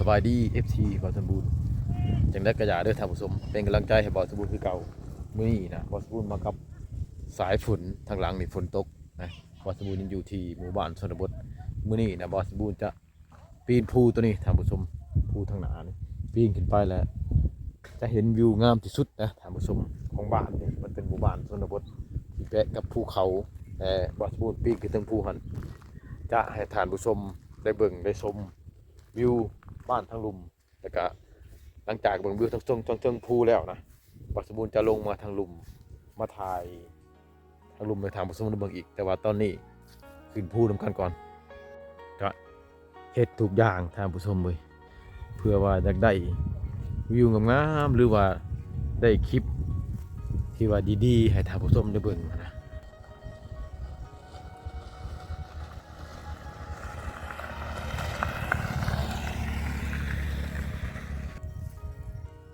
สบายดี FC บอสมบูรณ์จังได้กระยาเด้อท่านผู้ชมเป็นกำลังใจให้บอสมบูรณ์คือเก่ามื้อนี้นะบอสมบูรณ์มากับสายฝนทางหลังนี่ฝนตกนะบอสมบูรณ์ยังอยู่ที่หมู่บ้านชนบทมื้อนี้นะบอสมบูรณ์จะปีนภูตัวนี้ท่านผู้ชมภูทางหนานี่ปีนขึ้นไปแล้วจะเห็นวิวงามที่สุดนะท่านผู้ชมของบ้านนี่มันเป็นหมู่บ้านชนบทที่แปะกับภูเขาแต่บอสมบูรณ์ปีนขึ้นถึงภูหันจะให้ท่านผู้ชมได้เบิ่งได้ชมวิวบ้านทั้งลุมแล้วก็หลังจากเบิ่งวิวทั้งเชิงภูแล้วนะบอสมบูรณ์จะลงมาทางลุมมาถ่ายทางลุมไปทางบอสมบูรณ์เบิ่งอีกแต่ว่าตอนนี้ขึ้นภูนำกันก่อนก็เฮ็ดทุกอย่างท่านผู้ชมเลยเพื่อว่าอยากได้วิวงามๆหรือว่าได้คลิปที่ว่าดีๆให้ท่านผู้ชมได้เบิ่งนะ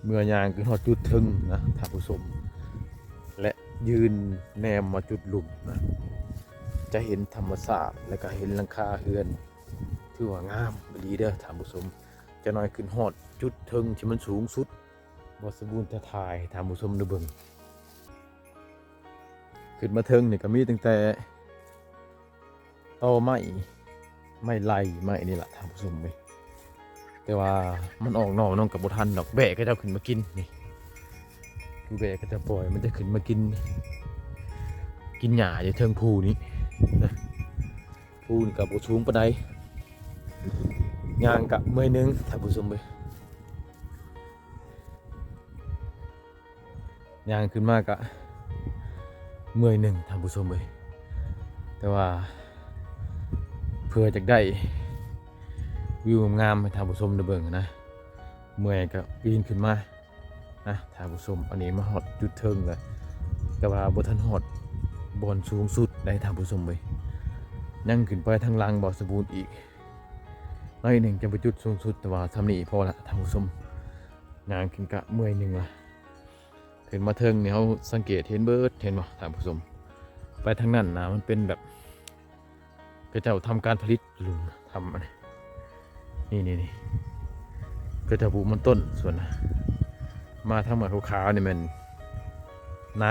เมื่อยางขึ้นฮอดจุดถึงนะท่านผู้ชมและยืนแนมมาจุดหลุมนะจะเห็นธรรมชาติและก็เห็นหลังคาเรือนที่ว่างามดีเด้อท่านผู้ชมจะน้อยขึ้นฮอดจุดถึงที่มันสูงสุดบอสมบูรณ์จะถ่ายท่านผู้ชมได้เบิ่งขึ้นมาถึงนี่ก็มีตั้งแต่ตอไม้ไล่ไม้นี่แหละท่านผู้ชมเลยแต่ว่ามันออกนอกน้องกับบ่ทันดอกแบะก็จะขึ้นมากินนี่คือแบะก็จะปล่อยมันจะขึ้นมากินหญ้าอยู่เทิงภูนี้นะภูนี่กับบ่สูงปานใดย่างกับเมื่อยนึงท่านผู้ชมเว้ยย่างขึ้นมากะเมื่อยนึงท่านผู้ชมเว้ยแต่ว่าเพื่อจะได้วิวงามให้ท่านผู้ชมได้เบิ่งนะเมื่อยก็ปีนขึ้นมานะท่านผู้ชมอันนี้มาฮอดจุดเทิงเลยแต่ว่าบ่ทันฮอดบอนสูงสุดได้ท่านผู้ชมเว้ยยังขึ้นไปทางล่างบ่สมบูรณ์อีกน้อยหนึ่งจะไปจุดสูงสุดแต่ว่าทำนี่พอละท่านผู้ชมงานขึ้นกะเมื่อยหนึ่งละขึ้นมาเทิงเนี่ยเขาสังเกตเห็นเบิร์ดเห็นบ่ท่านผู้ชมไปทางนั้นนะมันเป็นแบบก็จะทำการผลิตลุงทำอันนี่ก็จะปลูกมันต้นส่วนนะมาทางมาขาวๆนี่มันน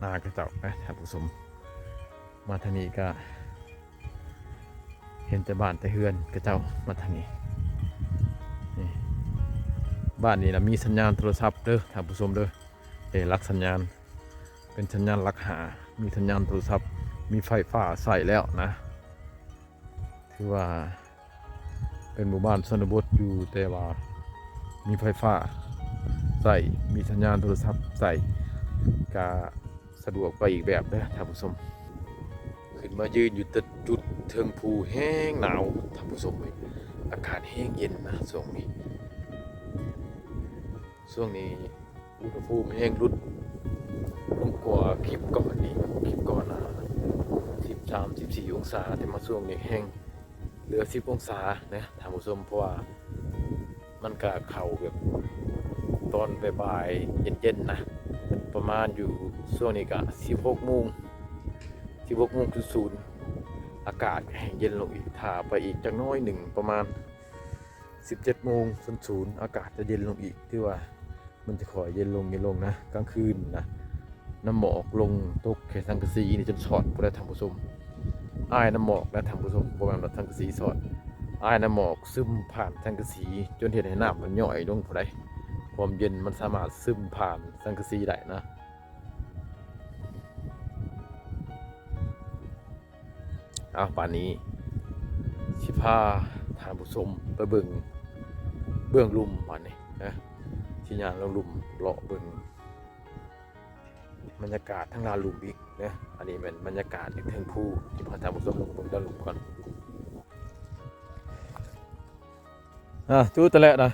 ากระเจ้านะท่านผู้ชมมาทางนี้ก็เห็นแต่บ้านแต่เฮือนกระเจ้ามาทางนี้นี่บ้านนี้นะมีสัญญาณโทรศัพท์เด้อท่านผู้ชมเด้อลักสัญญาณเป็นสัญญาณลักหามีสัญญาณโทรศัพท์มีไฟฟ้าใส่แล้วนะถือว่าเป็นหมู่บ้านชนบทอยู่แต่ว่ามีไฟฟ้าใส่มีสัญญาณโทรศัพท์ใส่ก็สะดวกไปอีกแบบเด้อท่านผู้ชมขึ้นมายืนอยู่จุดเทิงภูแห้งหนาวท่านผู้ชมเลยอากาศแห้งเย็นนะช่วงนี้อุณหภูมิแห้งลดลงกว่าคลิปก่อนนี้คลิปก่อนนะ13-14 องศาแต่มาช่วงนี้แห้งเหลือ10 องศานะท่านผู้ชมเพราะว่ามันก็เข้าแบบตอนบ่ายๆเย็นๆนะประมาณอยู่ช่วงนี้ก็16 โมง00อากาศแห้งเย็นลงอีกถ้าไปอีกจักน้อยหนึ่งประมาณ17 โมง00อากาศจะเย็นลงอีกที่ว่ามันจะค่อยเย็นลงนะกลางคืนนะน้ำหมอกลงตกแค่สังกะสีนี่จนสอดบ่ได้ท่านผู้ชมอ้ายน้ำหมอกและท่านผู้ชมบ่แม่นว่าสังกะสีสอดอ้ายน้ำหมอกซึมผ่านสังกะสีจนเฮ็ดให้น้ำมันย่อยลงผู้ใดความเย็นมันสามารถซึมผ่านสังกะสีได้นะป่านนี้สิพาท่านผู้ชมไปเบิ่งเบื้องลุ่มป่านนี้นะที่ย่างลงลุ่มเลาะเบิ่งบรรยากาศทั้งลานลุ่มอีกนะอันนี้เป็นบรรยากาศจากเทิงภูที่พาท่านผู้ชมลงเบิ่งด้านลุ่มก่อนจูตะแหละนะ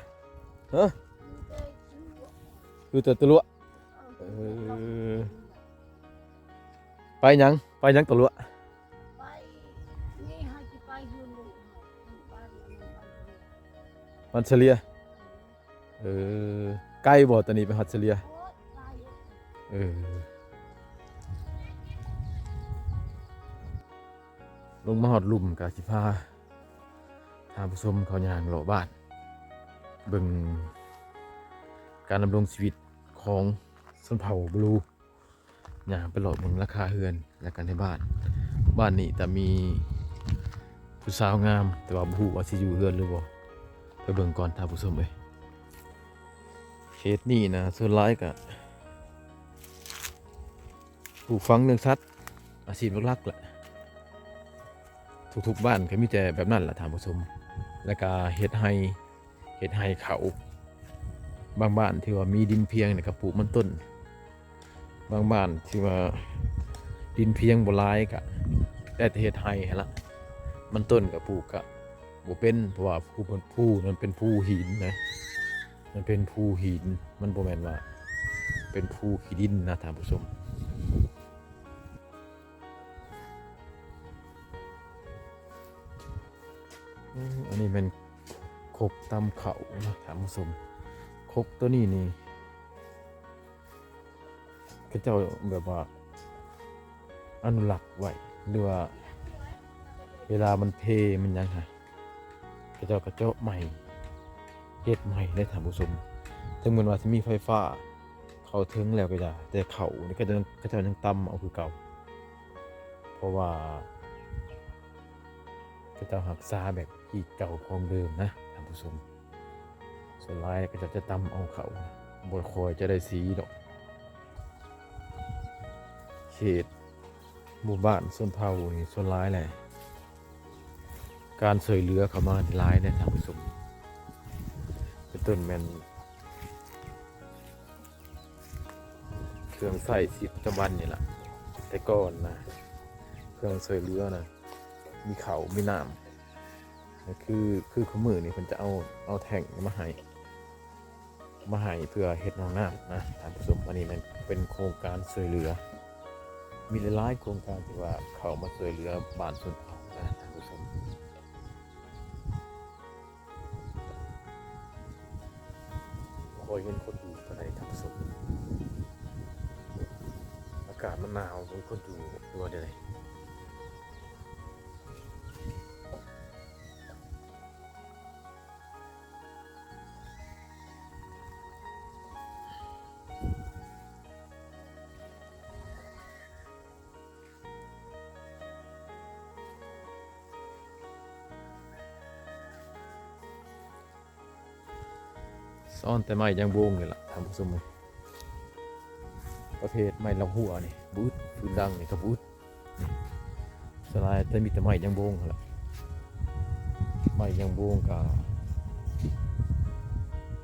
จูตะตะลุไปยังตะลุฮัตเชเลียใกล้บ่ตอนนี้ไปฮัตเชเลียลงมาหอดลุ่มกาสิพาท่านผู้ชมเขาย่างเลาะบ้าน เบิ่งการดำรงชีวิตของชนเผ่าบลูอย่างไปหลอดเบิ่งราคาเฮือนและกันในบ้านนี้แต่มีผู้สาวงามแต่ว่าบ่ฮู้ว่าสิอยู่เฮือนหรือบ่ไปเบิ่งก่อนท่านผู้ชมเอ้ยเขตนี้นะส่วนหลายก็ปลูกฝังเรื่องสัตว์อาชีพหลักๆแหละทุกๆบ้านก็มีแต่แบบนั้นแหละท่านผู้ชมแล้วก็เฮ็ดให้เขาบางบ้านที่ว่ามีดินเพียงเนี่ยก็ปลูกมันต้นบางบ้านที่ว่าดินเพียงบ่หลายก็ได้แต่เฮ็ดให้หั่นล่ะมันต้นก็ปลูกก็บ่เป็นเพราะว่าภูมันเป็นภูหินนะมันเป็นภูหินมันบ่แม่นว่าเป็นภูขี้ดินนะท่านผู้ชมอันนี้เป็นคกตำเขานะท่านผู้ชมคกตัวนี้นี่ก็เจ้าแบบว่าอนุรักษ์ไว้หรือว่าเวลามันเพมันยังไงก็เจ้ากระเจาะใหม่เฮ็ดใหม่ได้ท่านผู้ชมถึงเหมือนว่าจะมีไฟฟ้าเข้าถึงแล้วก็จะแต่เขานี่ก็เจ้ายังตำเอาคือเก่าเพราะว่าก็เจ้ารักษาแบบที่เก่าของเดิมนะท่านผู้ชมส่วนหลายก็จะตำเอาเขาบ่คอยจะได้สีดอกเขตหมู่บ้านชนเผ่านี่ส่วนหลายแหละการช่วยเหลือเข้ามาหลายเนี่ยท่านผู้ชมเป็นต้นแม่นเครื่องใส่ชีวิตประจำวันนี่แหละแต่ก่อนนะเครื่องช่วยเหลือนะมีเขามีน้ำคือขมือนี่เพิ่นจะเอาแท่งมาให้เพื่อเฮ็ดห้องน้ำนะท่านผู้ชมอันนี้มันเป็นโครงการช่วยเหลือมีหลายๆโครงการที่ว่าเขามาช่วยเหลือบ้านชนเผ่านะท่านผู้ชมคอยเห็นคนอยู่ภายในท่านผู้ชมอากาศมันหนาวมีคนอยู่ตัวเดียวเลยซ่อนแต่ไม้ยางโบงนี่แหละท่านผู้ชมเลยประเภทไม้ลำหัวนี่บูดฟืนดังนี่ก็บูดสลายแต่มีแต่ไม้ยางโบงแหละไม้ยางโบงก็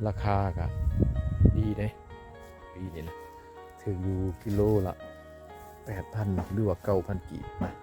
ราคาก็ดีเด้ปีนี้นะถึงอยู่กิโลละ 8,000 หรือว่า 9,000 กีบนะ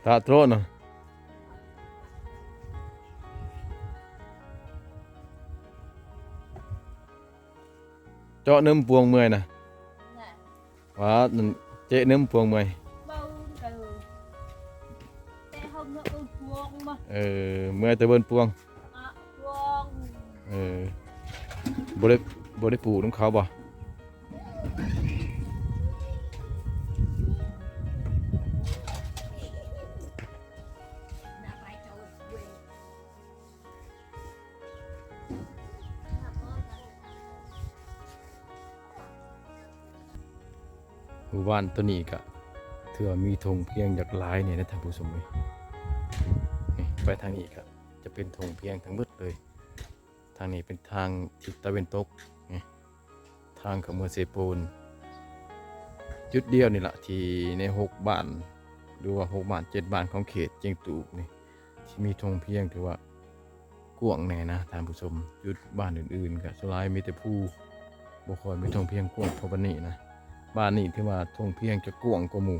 ตาโตรนะเจาะน้ำปวงเมื่อยนะว่านั่นเจ๊น้ำปวงเมื่อยเมื่อยแต่เบิ้นปวงบ่ได้ปลูกน้ำเขาบ่หมู่บ้านตัวนี้ก็ถือว่ามีธงเพียงจากหลายเนี่ยนะท่านผู้ชมเลยไปทางนี้ก็จะเป็นธงเพียงทั้งหมดเลยทางนี้เป็นทางทิศตะวันตกทางของเมืองเซโปนจุดเดียวนี่แหละที่ใน6 บ้านหรือว่า6 บ้าน 7 บ้านของเขตเจียงตูบนี่ที่มีธงเพียงถือว่ากว้างแน่นะท่านผู้ชมจุดบ้านอื่นๆก็ส่วนใหญ่มีแต่ผู้บ่ค่อยมีธงเพียงกว้างเท่าบ้านนี้นะบ้านนี้ที่ว่าธงเพียงจะกว้างกว่าหมู่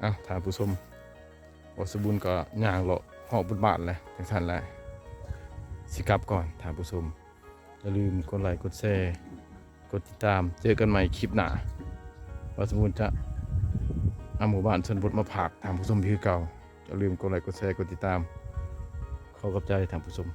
เอ้าท่านผู้ชมบ่สมบูรณ์ก็ย่างเลาะเหาะบุญบาทเลยจังซั่นแหละสิกลับก่อนท่านผู้ชมอย่าลืมกดไลค์กดแชร์กดติดตามเจอกันใหม่คลิปหน้าบ่สมบูรณ์จะเอาหมู่บ้านชนบทมาผากท่านผู้ชมคือเก่าอย่าลืมกดไลค์กดแชร์กดติดตามขอขอบใจท่านผู้ชม